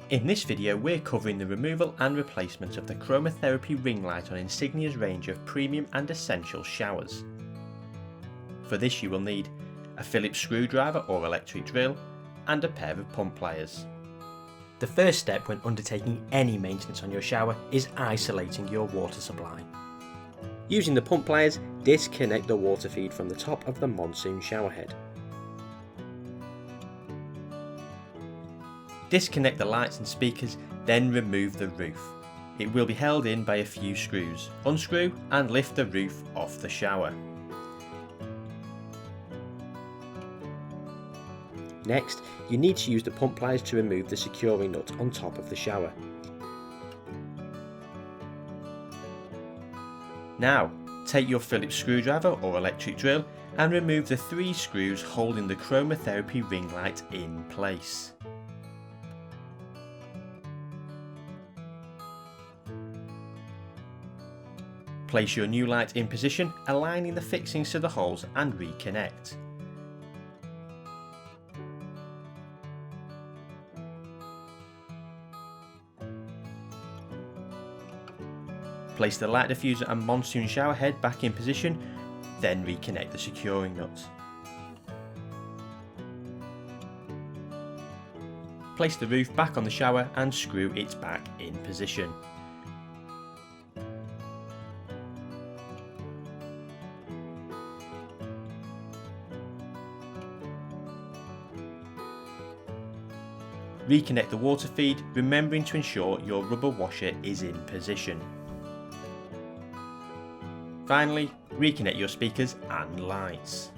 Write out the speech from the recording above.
In this video we're covering the removal and replacement of the Chromatherapy ring light on Insignia's range of premium and essential showers. For this you will need a Phillips screwdriver or electric drill and a pair of pump pliers. The first step when undertaking any maintenance on your shower is isolating your water supply. Using the pump pliers, disconnect the water feed from the top of the monsoon shower head. Disconnect the lights and speakers, then remove the roof. It will be held in by a few screws. Unscrew and lift the roof off the shower. Next, you need to use the pump pliers to remove the securing nut on top of the shower. Now, take your Phillips screwdriver or electric drill and remove the 3 screws holding the Chromatherapy ring light in place. Place your new light in position, aligning the fixings to the holes and reconnect. Place the light diffuser and monsoon shower head back in position, then reconnect the securing nut. Place the roof back on the shower and screw it back in position. Reconnect the water feed, remembering to ensure your rubber washer is in position. Finally, reconnect your speakers and lights.